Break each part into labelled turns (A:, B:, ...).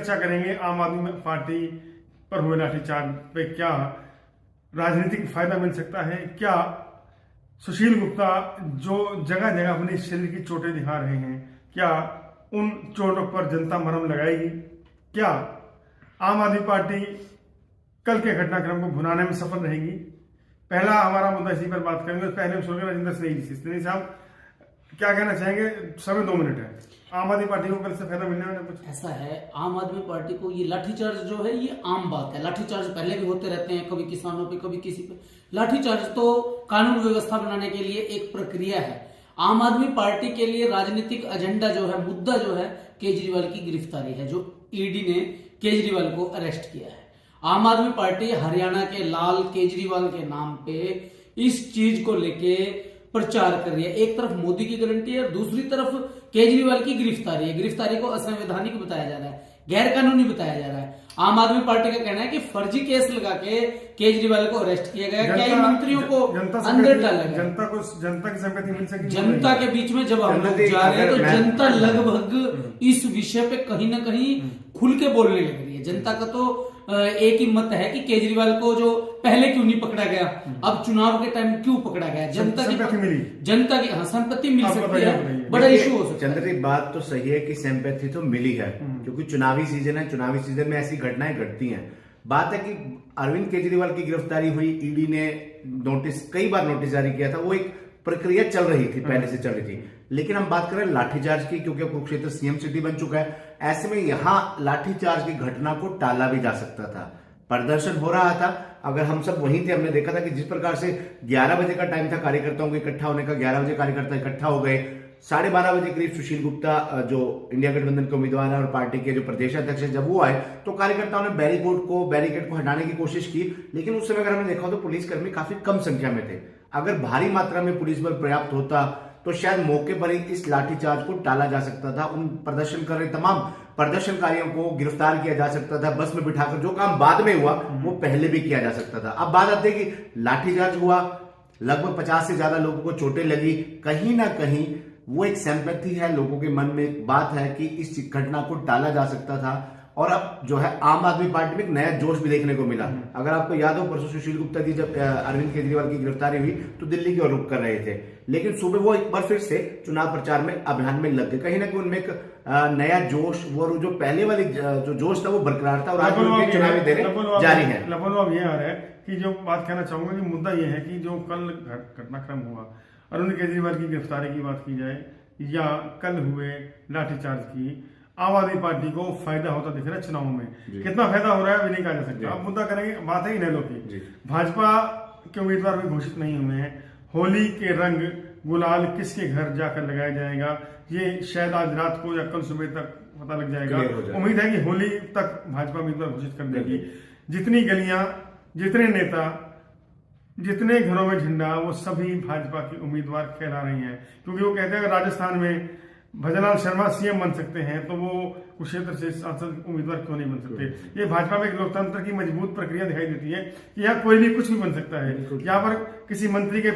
A: चर्चा करेंगे आम आदमी पार्टी पर हुए लाठीचार्ज पे क्या राजनीतिक फायदा मिल सकता है, क्या सुशील गुप्ता जो जगह जगह अपनी शरीर की चोटें दिखा रहे हैं, क्या उन चोटों पर जनता मरहम लगाएगी, क्या आम आदमी पार्टी कल के घटनाक्रम को भुनाने में सफल रहेगी। पहला हमारा मुद्दा इसी पर बात करेंगे। पहले सुनकर राजेंद्र सिंह साहब क्या कहना चाहेंगे? समय 2 मिनट है। आम आदमी पार्टी को कल से फायदा मिलने वाला कुछ
B: ऐसा है, आम आदमी पार्टी को ये लाठीचार्ज जो है ये आम बात है। लाठीचार्ज पहले भी होते रहते हैं, कभी किसानों पे कभी किसी पे। लाठीचार्ज तो कानून व्यवस्था बनाने के लिए एक प्रक्रिया है। आम आदमी पार्टी के लिए राजनीतिक एजेंडा जो है, मुद्दा जो है, केजरीवाल की गिरफ्तारी है, जो ईडी ने केजरीवाल को अरेस्ट किया है। आम आदमी पार्टी हरियाणा के लाल केजरीवाल के नाम पे इस चीज को लेके प्रचार कर रही है। एक तरफ मोदी की गारंटी है, दूसरी तरफ केजरीवाल की गिरफ्तारी है। गिरफ्तारी को असंवैधानिक बताया जा रहा है, गैर कानूनी बताया जा रहा है। आम आदमी पार्टी का कहना है कि फर्जी केस लगा के केजरीवाल को अरेस्ट किया गया। क्या मंत्रियों को अंदर डाला गया?
A: जनता की संपत्ति मिल सके।
B: जनता के बीच में जब हम लोग जा रहे हैं तो जनता लगभग इस विषय पे कहीं ना कहीं खुल के बोलने लग रही है। जनता का तो एक ही मत है कि केजरीवाल को जो पहले क्यों नहीं पकड़ा गया, अब चुनाव के टाइम क्यों पकड़ा गया। जनता की संपत्ति मिल सकती है, बड़ा इशू हो सकता है।
C: चंद्र, बात तो सही है कि सिंपैथी तो मिली है, क्योंकि चुनावी सीजन है, चुनावी सीजन में ऐसी घटनाएं घटती हैं। बात है कि अरविंद केजरीवाल की गिरफ्तारी हुई, ईडी ने कई बार नोटिस जारी किया था, वो एक प्रक्रिया चल रही थी, पहले से चल रही थी। लेकिन हम बात करें लाठीचार्ज की, क्योंकि कुरुक्षेत्र सीएम सिटी बन चुका है, ऐसे में यहां लाठीचार्ज की घटना को टाला भी जा सकता था। प्रदर्शन हो रहा था, अगर हम सब वहीं थे, हमने देखा था कि जिस प्रकार से 11 बजे का टाइम था कार्यकर्ताओं को इकट्ठा होने का, 11 बजे कार्यकर्ता इकट्ठा हो गए। 12:30 बजे करीब सुशील गुप्ता जो इंडिया गठबंधन के उम्मीदवार है और पार्टी के जो प्रदेश अध्यक्ष है, जब वो आए तो कार्यकर्ताओं ने बैरिकेड को हटाने की कोशिश की। लेकिन उस समय अगर हमने देखा तो पुलिसकर्मी काफी कम संख्या में थे। अगर भारी मात्रा में पुलिस बल पर्याप्त होता तो शायद मौके पर ही इस लाठीचार्ज को टाला जा सकता था। उन प्रदर्शन कर रहे तमाम प्रदर्शनकारियों को गिरफ्तार किया जा सकता था, बस में बिठाकर। जो काम बाद में हुआ वो पहले भी किया जा सकता था। अब बात आती है कि लाठीचार्ज हुआ, लगभग 50 से ज्यादा लोगों को चोटें लगी। कहीं ना कहीं वो एक सिंपैथी है लोगों के मन में, बात है कि इस घटना को टाला जा सकता था। और अब जो है आम आदमी पार्टी में एक नया जोश भी देखने को मिला। अगर आपको याद हो, परसों सुशील गुप्ता जी जब अरविंद केजरीवाल की गिरफ्तारी हुई तो दिल्ली की ओर रुख कर रहे थे, लेकिन सुबह वो एक बार फिर से चुनाव प्रचार में अभियान में लग गए। कहीं ना कहीं उनमें एक नया जोश, वो जो पहले वाली जो जोश था वो बरकरार था और आज उनके चुनावी दौरे जारी है।
A: अब ये आ रहा है कि जो बात कहना चाहूंगा कि मुद्दा ये है कि जो कल घटनाक्रम हुआ, अरविंद केजरीवाल की गिरफ्तारी की बात की जाए या कल हुए लाठीचार्ज की, आम आदमी पार्टी को फायदा होता दिख रहा है चुनाव में। कितना फायदा हो रहा है अभी नहीं कहा जा सकता। अब मुद्दा करेंगे, बात है इनेलो की। भाजपा के उम्मीदवार भी घोषित नहीं हुए हैं। होली के रंग गुलाल किसके घर जाकर लगाया जाएगा, ये शायद आज रात को या कल सुबह तक पता लग जाएगा। उम्मीद है कि होली तक भाजपा उम्मीदवार घोषित कर देगी। जितनी गलियां, जितने नेता, जितने घरों में झंडा, वो सभी भाजपा के उम्मीदवार कहला रही हैं। क्योंकि वो कहते हैं अगर राजस्थान में भजनलाल शर्मा सीएम बन सकते हैं तो वो कुरुक्षेत्र से सांसद उम्मीदवार क्यों नहीं बन सकते। ये भाजपा में एक लोकतंत्र की मजबूत प्रक्रिया दिखाई देती है कि यहाँ कोई भी कुछ भी बन सकता है। यहाँ पर किसी मंत्री के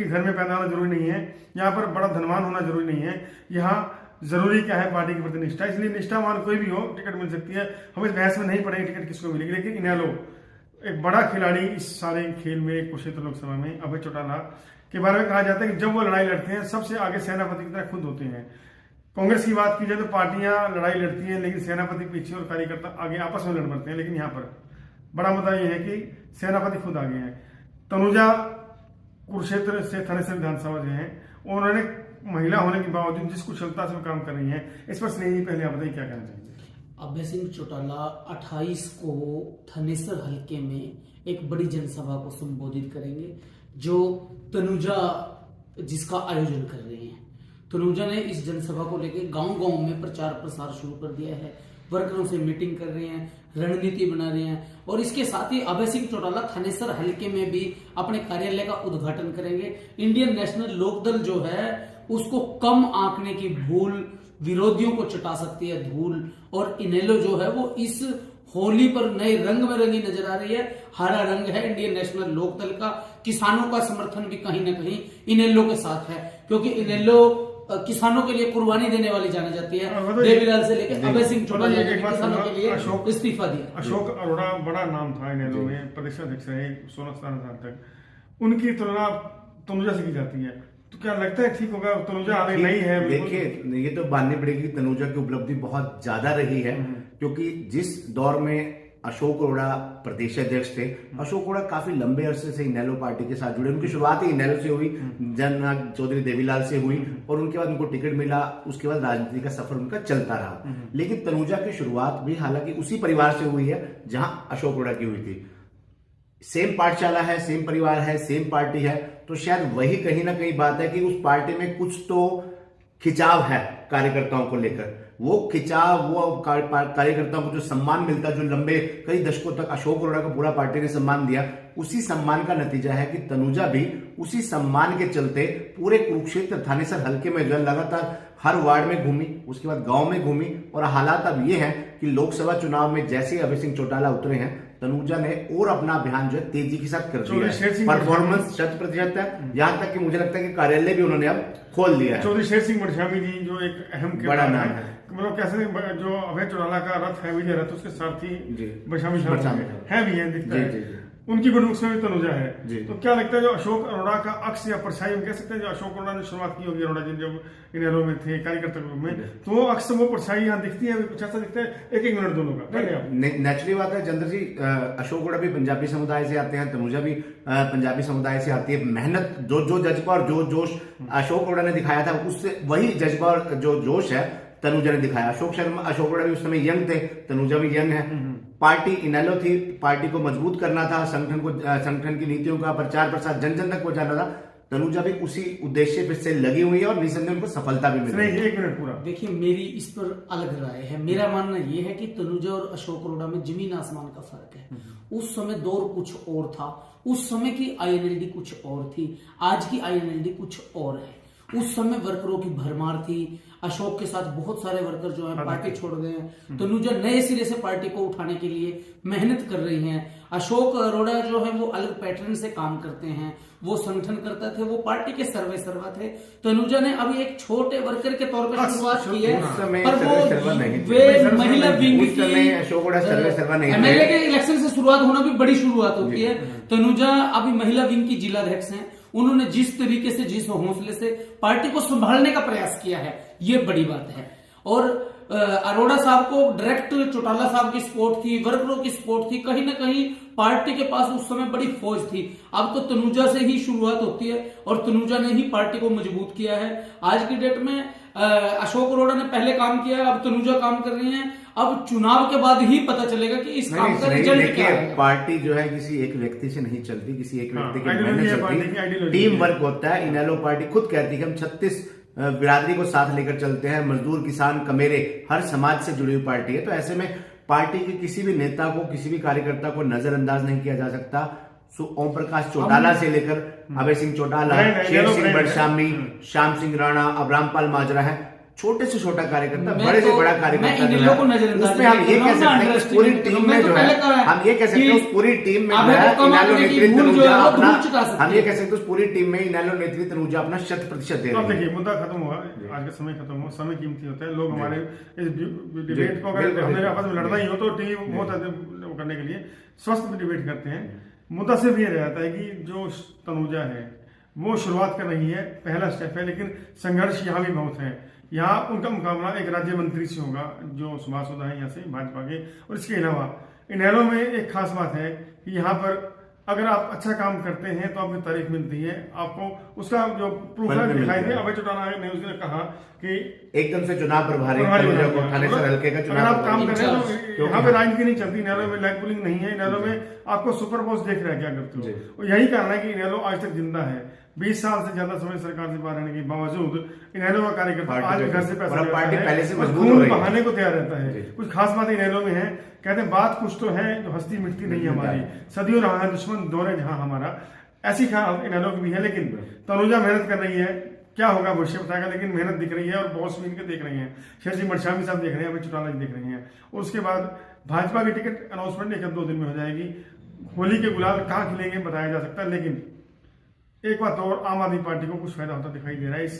A: घर में पैदा होना जरूरी नहीं है, यहाँ पर बड़ा धनवान होना जरूरी नहीं है। यहाँ जरूरी क्या है, पार्टी के प्रति निष्ठा। इसलिए निष्ठावान कोई भी हो टिकट मिल सकती है। हम इस बहस में नहीं पड़ेंगे टिकट किसको मिलेगी। लेकिन इनेलो एक बड़ा खिलाड़ी इस सारे खेल में, कुरुक्षेत्र लोकसभा में अभय चौटाला के बारे में कहा जाता है कि जब वो लड़ाई लड़ते हैं सबसे आगे सेनापति की तरह खुद होते हैं। कांग्रेस की बात की जाए तो पार्टियां लड़ाई लड़ती हैं लेकिन सेनापति पीछे और कार्यकर्ता आगे आपस में लड़ पड़ते हैं। लेकिन यहाँ पर बड़ा मुद्दा यह है कि सेनापति खुद आगे हैं। तनुजा कुरुक्षेत्र से थानेसर विधानसभा जो है, उन्होंने महिला होने के बावजूद जिस कुशलता से काम कर रही है, इस पर स्नेही पहले आप बताइए क्या कहना चाहिए।
B: अभय सिंह चौटाला 28 को थानेसर हल्के में एक बड़ी जनसभा को संबोधित करेंगे, जो तनुजा जिसका आयोजन कर रही है। तनुजा ने इस जनसभा को लेकर गांव-गांव में प्रचार प्रसार शुरू कर दिया है। वर्करों से मीटिंग कर रहे हैं, रणनीति बना रहे हैं। और इसके साथ ही अभय सिंह चौटाला थानेसर हल्के में भी अपने कार्यालय का उद्घाटन करेंगे। इंडियन नेशनल लोकदल जो है उसको कम आंकने की भूल विरोधियों को चटा सकती है धूल। और इनेलो जो है वो इस होली पर नए रंग में रंगी नजर आ रही है। हरा रंग है इंडियन नेशनल लोकदल का। किसानों का समर्थन भी कहीं ना कहीं इनेलो के साथ है, क्योंकि इनेलो किसानों के लिए कुर्बानी देने वाली जानी जाती है,
A: हाँ,
B: देवीलाल से लेकर अभय सिंह चौटाला ने
A: एक बात
B: किसानों के लिए
A: अशोक-
B: इस्तीफा दिया।
A: अशोक अरोड़ा बड़ा नाम था इनेलो में, प्रदेश अध्यक्ष रहे 16-17 साल तक। उनकी तुलना तनुजा से की जाती है, तो क्या लगता है ठीक होगा? तनुजा आगे नहीं है बिल्कुल।
C: देखिए, ये तो माननी पड़ेगी कि तनुजा की उपलब्धि बहुत ज्यादा रही है, क्योंकि जिस दौर में अशोक अरोड़ा प्रदेश अध्यक्ष थे, अशोक अरोड़ा काफी लंबे अरसे से इनेलो पार्टी के साथ जुड़े। उनकी शुरुआत ही इनेलो से हुई, जननाथ चौधरी देवीलाल से हुई, और उनके बाद उनको टिकट मिला। उसके बाद राजनीति का सफर उनका चलता रहा। लेकिन तनुजा की शुरुआत भी हालांकि उसी परिवार से हुई है जहां अशोक अरोड़ा की हुई थी। सेम पाठशाला है, सेम परिवार है, सेम पार्टी है, तो शायद वही कहीं ना कहीं बात है कि उस पार्टी में कुछ तो खिंचाव है कार्यकर्ताओं को लेकर। वो खिंचाव, वो कार्यकर्ताओं को जो सम्मान मिलता, जो लंबे कई दशकों तक अशोक अरोड़ा को पूरा पार्टी ने सम्मान दिया, उसी सम्मान का नतीजा है कि तनुजा भी उसी सम्मान के चलते पूरे कुरुक्षेत्र थानेसर हल्के में जो लगातार हर वार्ड में घूमी, उसके बाद गांव में घूमी, और हालात अब ये हैं कि लोकसभा चुनाव में जैसे ही अभय सिंह चौटाला उतरे हैं, तनुजा ने और अपना अभियान जो है तेजी के साथ कर दिया है। परफॉर्मेंस 100% है, यहां तक कि मुझे लगता है कि कार्यालय भी उन्होंने अब खोल दिया है।
A: चौधरी शेर सिंह मडशामी जी जो एक अहम
C: बड़ा नाम है,
A: मतलब कैसे जो अभय चौटाला का रथ है, विजय रथ, उसके सारथी
C: जी।
A: मडशामी है भी है, दिखता
C: जी,
A: है।
C: जी, जी।
A: उनकी गुडबुक्स में भी तनुजा है।
C: जी।
A: तो क्या लगता है जो अशोक अरोड़ा का अक्स या परछाई हम कह सकते हैं, जो अशोक अरोड़ा ने शुरुआत की होगी, अरोड़ा जी जब इनेलो में थे कार्यकर्ता ग्रुप में, तो वो अक्स वो परछाई यहाँ दिखती है, कुछ ऐसा दिखता है। एक मिनट दोनों का
C: नेचुरली बात है चंद्र जी, अशोक अरोड़ा भी पंजाबी समुदाय से आते हैं, तनुजा भी पंजाबी समुदाय से आती है। मेहनत, जो जज्बा और जो जोश अशोक अरोड़ा ने दिखाया था, उससे वही जज्बा और जो जोश है तनुजा ने दिखाया। अशोक अरोड़ा भी उस समय यंग थे, तनुजा भी यंग है। पार्टी इनेलो थी, पार्टी को मजबूत करना था, संगठन की नीतियों का प्रचार प्रसार जन जन तक पहुंचाना था। तनुजा भी उसी उद्देश्य पे से लगी हुई है, और निसंदेह उनको सफलता भी मिली है।
A: एक मिनट पूरा
B: देखिए, मेरी इस पर अलग राय है। मेरा मानना यह है कि तनुजा और अशोक अरोड़ा में जमीन आसमान का फर्क है। उस समय दौर कुछ और था, उस समय की आईएनएलडी कुछ और थी, आज की आईएनएलडी कुछ और है। उस समय वर्करों की भरमार थी, अशोक के साथ बहुत सारे वर्कर जो हैं पार्टी छोड़ गए हैं। तनुजा नए सिरे से पार्टी को उठाने के लिए मेहनत कर रही हैं। अशोक अरोड़ा जो है वो अलग पैटर्न से काम करते हैं, वो संगठन करते थे, वो पार्टी के सर्वा थे। तनुजा ने अभी एक छोटे वर्कर के तौर पर शुरुआत की है, पर वो वे महिला विंग की एमएलए के इलेक्शन से शुरुआत होना भी बड़ी शुरुआत होती है। तनुजा अभी महिला विंग की जिलाध्यक्ष हैं। उन्होंने जिस तरीके से, जिस हौसले से पार्टी को संभालने का प्रयास किया है, ये बड़ी बात है। और अरोड़ा साहब को डायरेक्ट चौटाला साहब की सपोर्ट थी, वर्करों की सपोर्ट थी, कहीं ना कहीं पार्टी के पास उस समय बड़ी फौज थी। अब तो तनुजा से ही शुरुआत होती है, और तनुजा ने ही पार्टी को मजबूत किया है। आज की डेट में अशोक अरोड़ा ने पहले काम किया है, अब तनुजा काम कर रही है। अब चुनाव के बाद ही पता चलेगा कि इस काम का रिजल्ट क्या है।
C: पार्टी जो है किसी एक व्यक्ति से नहीं चलती, किसी एक व्यक्ति की मेहनत चलती है, टीम वर्क होता है। इनेलो पार्टी खुद कहती है कि हम 36 बिरादरी को साथ लेकर चलते हैं, मजदूर, किसान, कमेरे, हर समाज से जुड़ी हुई पार्टी है। तो ऐसे में पार्टी के किसी भी नेता को, किसी भी कार्यकर्ता को नजरअंदाज नहीं किया जा सकता। ओम प्रकाश चौटाला से लेकर अभय सिंह चौटाला, शेर सिंह मडशामी, श्याम सिंह राणा, अब रामपाल माजरा है, छोटे से छोटा कार्यकर्ता, बड़े से बड़ा कार्यकर्ता, उसमें हम ये कह सकते हैं कि पूरी टीम में जो है, हम ये कह सकते हैं उस पूरी टीम में इनेलो नेत्री तनुजा अपना, हम ये कह सकते हैं उस पूरी टीम में इनेलो नेत्री तनुजा अपना 100% दे रही है।
A: देखिए, मुद्दा खत्म हुआ, आज का समय खत्म हुआ, समय कीमती होता है। लोग हमारे इस डिबेट को, अगर हमें आपस में लड़ना ही हो तो टीवी बहुत करने के लिए स्वस्थ डिबेट करते हैं। मुद्दा सिर्फ ये रहता है कि जो तनुजा है वो शुरुआत कर रही है, पहला स्टेप है, लेकिन संघर्ष यहाँ भी बहुत है। यहाँ उनका मुकाबला एक राज्य मंत्री से होगा जो सुभाष होता है यहाँ से भाजपा के। और इसके अलावा इनेलो में एक खास बात है कि यहाँ पर अगर आप अच्छा काम करते हैं तो आपको तारीफ मिलती है, आपको उसका जो प्रूफ दिखाई दे। अभय चौटाला ने उसने कहा कि
C: एकदम से चुनाव प्रभारी थानेसर हल्के का चुनाव,
A: आप काम कर रहे हो तो यहाँ पे राजनीति नहीं चलती। इनेलो में लैग पुलिंग नहीं है, इनेलो में आपको सुपर बॉस देख रहा है क्या करते हो। और यही कारण है कि इनेलो आज तक जिंदा है। 20 साल से ज्यादा समय सरकार से बाहर रहने के बावजूद इनेलो का कार्यकर्ता आज घर से पैसा
C: पार्टी पहले से
A: खून बहाने को तैयार रहता है। कुछ खास बात इनेलो में है, कहते हैं बात कुछ तो है जो हस्ती मिटती नहीं है हमारी, सदियों रहा है दुश्मन दौरे जहां हमारा। ऐसी ख्याल इनेलो की भी है। लेकिन तनुजा मेहनत कर रही है, क्या होगा भविष्य बताएगा, लेकिन मेहनत दिख रही है और बॉस भी इनके देख रहे हैं। शेर सिंह मडशामी साहब देख रहे हैं, अभी चौटाला जी देख रहे हैं। और उसके बाद भाजपा की टिकट अनाउंसमेंट 1-2 दिन में हो जाएगी। होली के गुलाल कहाँ खिलेंगे बताया जा सकता है। लेकिन एक बात और, आम आदमी पार्टी को कुछ फायदा होता दिखाई दे रहा है इस